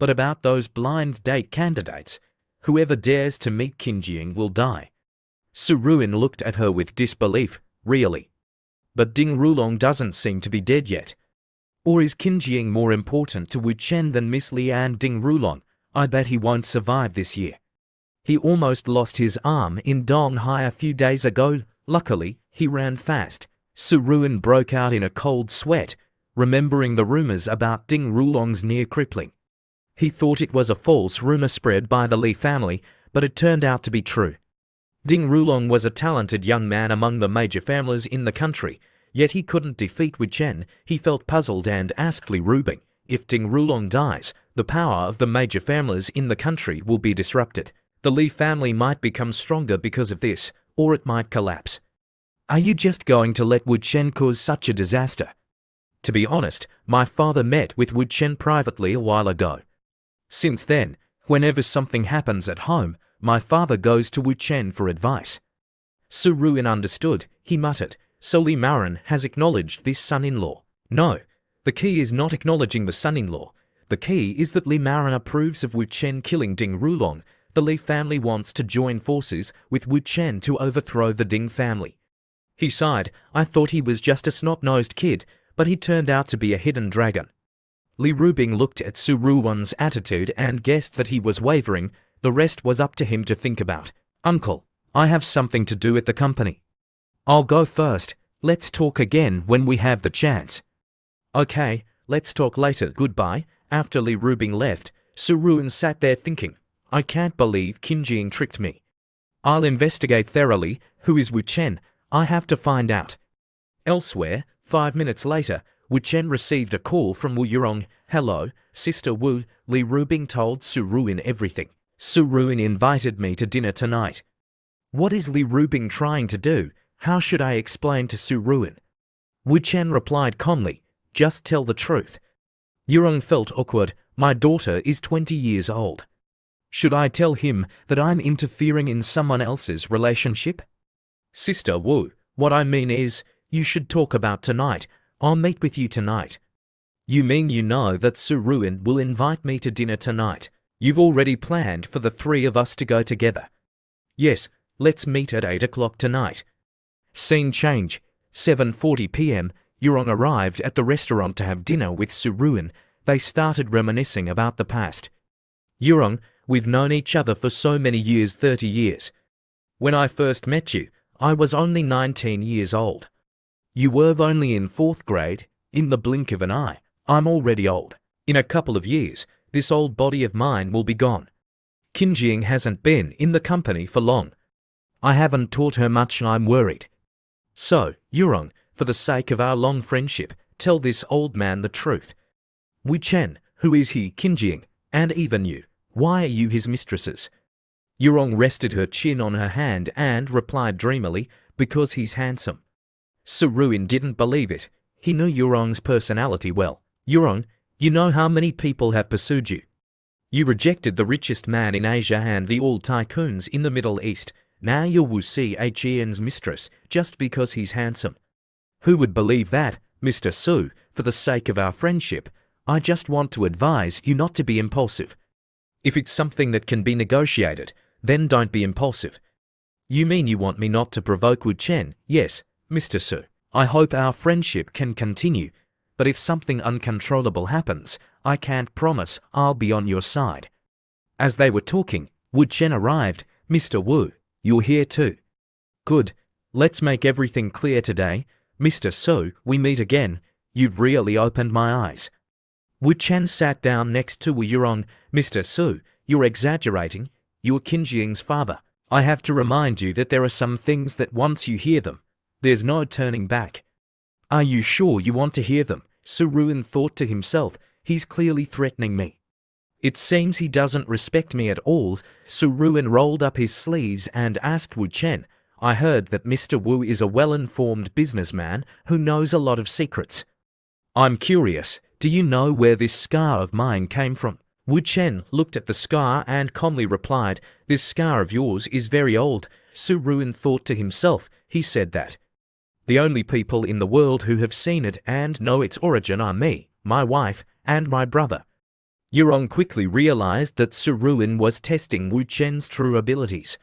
But about those blind date candidates, whoever dares to meet Qinjiang will die. Su Ruin looked at her with disbelief. Really? But Ding Rulong doesn't seem to be dead yet. Or is Qinjiang more important to Wu Chen than Miss Li and Ding Rulong? I bet he won't survive this year. He almost lost his arm in Donghai a few days ago. Luckily, he ran fast. Su Ruin broke out in a cold sweat, remembering the rumors about Ding Rulong's near crippling. He thought it was a false rumor spread by the Li family, but it turned out to be true. Ding Rulong was a talented young man among the major families in the country, yet he couldn't defeat Wu Chen. He felt puzzled and asked Li Rubing, if Ding Rulong dies, the power of the major families in the country will be disrupted. The Li family might become stronger because of this, or it might collapse. Are you just going to let Wu Chen cause such a disaster? To be honest, my father met with Wu Chen privately a while ago. Since then, whenever something happens at home, my father goes to Wu Chen for advice. Su Ruin understood. He muttered, so Li Marin has acknowledged this son-in-law. No, the key is not acknowledging the son-in-law. The key is that Li Marin approves of Wu Chen killing Ding Rulong. The Li family wants to join forces with Wu Chen to overthrow the Ding family. He sighed. I thought he was just a snot-nosed kid, but he turned out to be a hidden dragon. Li Rubing looked at Su Ruin's attitude and guessed that he was wavering. The rest was up to him to think about. Uncle, I have something to do at the company. I'll go first. Let's talk again when we have the chance. Okay, let's talk later. Goodbye. After Li Rubing left, Su Ruin sat there thinking, I can't believe Qinjiang tricked me. I'll investigate thoroughly. Who is Wu Chen? I have to find out. Elsewhere, 5 minutes later, Wu Chen received a call from Wu Yurong. Hello, Sister Wu. Li Rubing told Su Ruin everything. Su Ruin invited me to dinner tonight. What is Li Rubing trying to do? How should I explain to Su Ruin? Wu Chen replied calmly, just tell the truth. Yurong felt awkward. My daughter is 20 years old. Should I tell him that I'm interfering in someone else's relationship? Sister Wu, what I mean is, you should talk about tonight. I'll meet with you tonight. You mean you know that Su Ruin will invite me to dinner tonight? You've already planned for the three of us to go together. Yes, let's meet at 8 o'clock tonight. Scene change. 7:40 p.m. Yurong arrived at the restaurant to have dinner with Su Ruin. They started reminiscing about the past. Yurong, we've known each other for so many years, 30 years. When I first met you, I was only 19 years old. You were only in 4th grade. In the blink of an eye, I'm already old. In a couple of years, this old body of mine will be gone. Qinjiang hasn't been in the company for long. I haven't taught her much and I'm worried. So, Yurong, for the sake of our long friendship, tell this old man the truth. Wu Chen, who is he? Qinjiang, and even you, why are you his mistresses? Yurong rested her chin on her hand and replied dreamily, because he's handsome. Su Ruin didn't believe it. He knew Yurong's personality well. Yurong, you know how many people have pursued you. You rejected the richest man in Asia and the oil tycoons in the Middle East. Now you're Wu Xian's mistress just because he's handsome. Who would believe that, Mr. Su? For the sake of our friendship, I just want to advise you not to be impulsive. If it's something that can be negotiated, then don't be impulsive. You mean you want me not to provoke Wu Chen? Yes, Mr. Su. I hope our friendship can continue, but if something uncontrollable happens, I can't promise I'll be on your side. As they were talking, Wu Chen arrived. Mr. Wu, you're here too. Good. Let's make everything clear today. Mr. Su, we meet again. You've really opened my eyes. Wu Chen sat down next to Wu Yurong. Mr. Su, you're exaggerating. You're Qinjiang's father. I have to remind you that there are some things that once you hear them, there's no turning back. Are you sure you want to hear them? Su Ruin thought to himself, he's clearly threatening me. It seems he doesn't respect me at all. Su Ruin rolled up his sleeves and asked Wu Chen, I heard that Mr. Wu is a well-informed businessman who knows a lot of secrets. I'm curious, do you know where this scar of mine came from? Wu Chen looked at the scar and calmly replied, this scar of yours is very old. Su Ruin thought to himself, he said that. The only people in the world who have seen it and know its origin are me, my wife, and my brother. Yurong quickly realized that Su Ruin was testing Wu Chen's true abilities.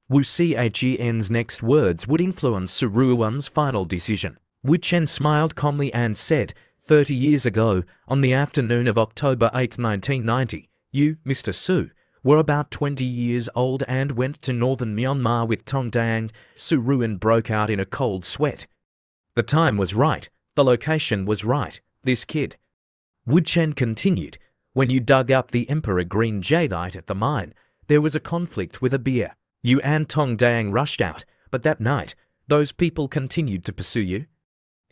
Wu Chen's next words would influence Su Ruin's final decision. Wu Chen smiled calmly and said, 30 years ago, on the afternoon of October 8, 1990, you, Mr. Su, were about 20 years old and went to northern Myanmar with Tong Dang. Su Ruin broke out in a cold sweat. The time was right, the location was right, this kid. Wu Chen continued, when you dug up the Emperor Green Jadeite at the mine, there was a conflict with a bear. You and Tong Dang rushed out, but that night, those people continued to pursue you.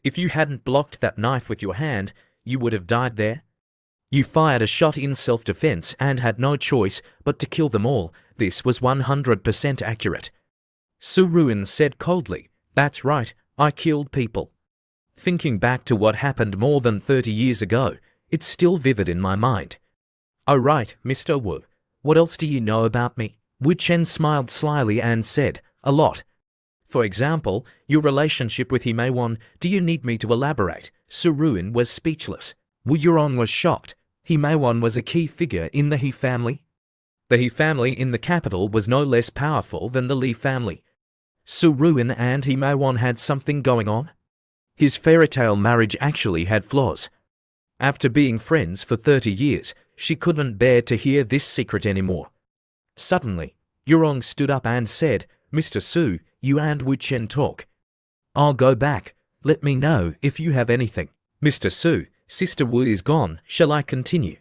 If you hadn't blocked that knife with your hand, you would have died there. You fired a shot in self-defense and had no choice but to kill them all. This was 100% accurate. Su Ruin said coldly, that's right, I killed people. Thinking back to what happened more than 30 years ago, it's still vivid in my mind. Oh right, Mr. Wu, what else do you know about me? Wu Chen smiled slyly and said, a lot. For example, your relationship with Himewon. Do you need me to elaborate? Su Ruin was speechless. Wu Yurong was shocked. Himewon was a key figure in the He family. The He family in the capital was no less powerful than the Li family. Su Ruin and Himewon had something going on. His fairy-tale marriage actually had flaws. After being friends for 30 years, she couldn't bear to hear this secret anymore. Suddenly, Yurong stood up and said, Mr. Su, you and Wu Chen talk. I'll go back. Let me know if you have anything. Mr. Su, Sister Wu is gone. Shall I continue?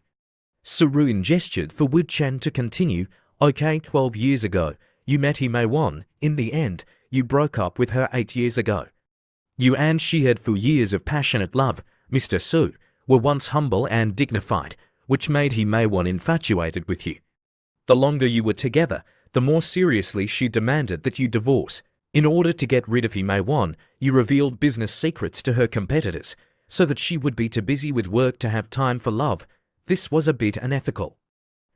Su Ruin gestured for Wu Chen to continue. Okay, 12 years ago, you met Himewon. In the end, you broke up with her 8 years ago. You and she had for years of passionate love, Mr. Su, were once humble and dignified, which made Himewon infatuated with you. The longer you were together, the more seriously she demanded that you divorce. In order to get rid of Himewon, you revealed business secrets to her competitors, so that she would be too busy with work to have time for love. This was a bit unethical.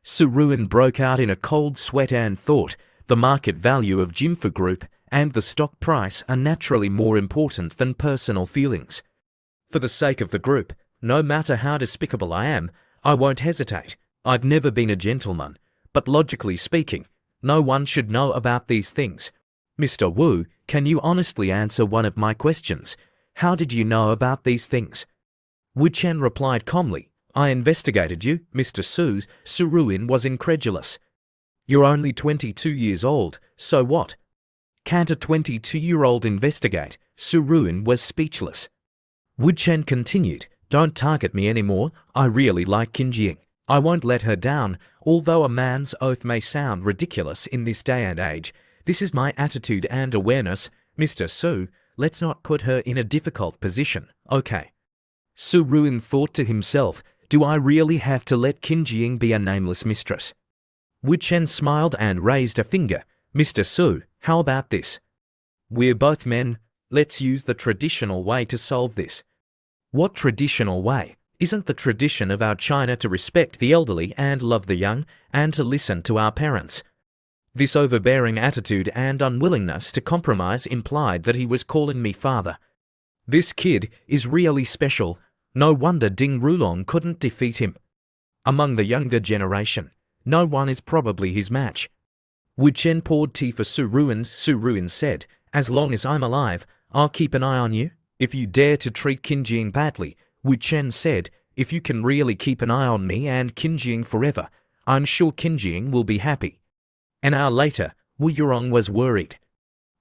Su Ruin broke out in a cold sweat and thought, the market value of Jinfu Group and the stock price are naturally more important than personal feelings. For the sake of the group, no matter how despicable I am, I won't hesitate. I've never been a gentleman, but logically speaking, no one should know about these things. Mr. Wu, can you honestly answer one of my questions? How did you know about these things? Wu Chen replied calmly, I investigated you, Mr. Su. Su Ruin was incredulous. You're only 22 years old, so what? Can't a 22-year-old investigate? Su Ruin was speechless. Wu Chen continued, don't target me anymore, I really like Qinjing. I won't let her down, although a man's oath may sound ridiculous in this day and age. This is my attitude and awareness. Mr. Su, let's not put her in a difficult position, okay? Su Ruin thought to himself, do I really have to let Qinjing be a nameless mistress? Wu Chen smiled and raised a finger. Mr. Su, how about this? We're both men, let's use the traditional way to solve this. What traditional way? Isn't the tradition of our China to respect the elderly and love the young, and to listen to our parents? This overbearing attitude and unwillingness to compromise implied that he was calling me father. This kid is really special. No wonder Ding Rulong couldn't defeat him. Among the younger generation, no one is probably his match. Wu Chen poured tea for Su Ruin. Su Ruin said, as long as I'm alive, I'll keep an eye on you. If you dare to treat Qinjing badly, Wu Chen said, if you can really keep an eye on me and Qinjing forever, I'm sure Qinjing will be happy. An hour later, Wu Yurong was worried.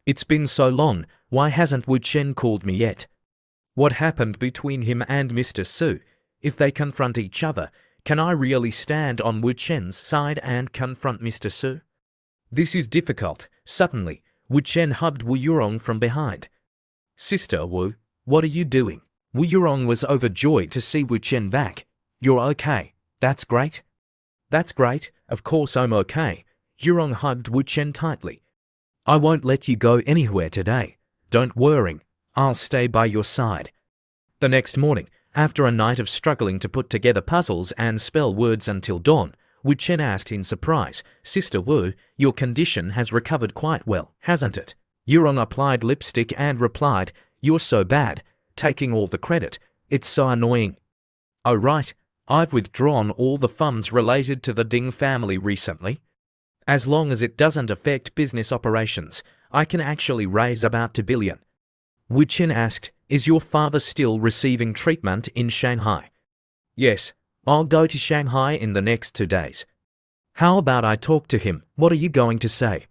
It's been so long, why hasn't Wu Chen called me yet? What happened between him and Mr. Su? If they confront each other, can I really stand on Wu Chen's side and confront Mr. Su? This is difficult. Suddenly, Wu Chen hugged Wu Yurong from behind. Sister Wu, what are you doing? Wu Yurong was overjoyed to see Wu Chen back. You're okay. That's great. That's great. Of course I'm okay. Yurong hugged Wu Chen tightly. I won't let you go anywhere today. Don't worry. I'll stay by your side. The next morning, after a night of struggling to put together puzzles and spell words until dawn, Wu Chen asked in surprise, Sister Wu, your condition has recovered quite well, hasn't it? Yurong applied lipstick and replied, you're so bad, taking all the credit. It's so annoying. Oh right, I've withdrawn all the funds related to the Ding family recently. As long as it doesn't affect business operations, I can actually raise about 2 billion. Wu Qin asked, is your father still receiving treatment in Shanghai? Yes, I'll go to Shanghai in the next 2 days. How about I talk to him? What are you going to say?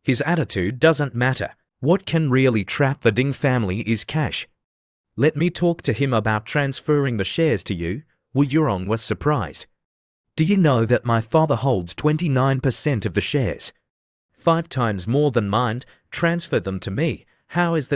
His attitude doesn't matter. What can really trap the Ding family is cash. Let me talk to him about transferring the shares to you. Wu Yurong was surprised. Do you know that my father holds 29% of the shares? 5 times more than mine. Transfer them to me. How is that?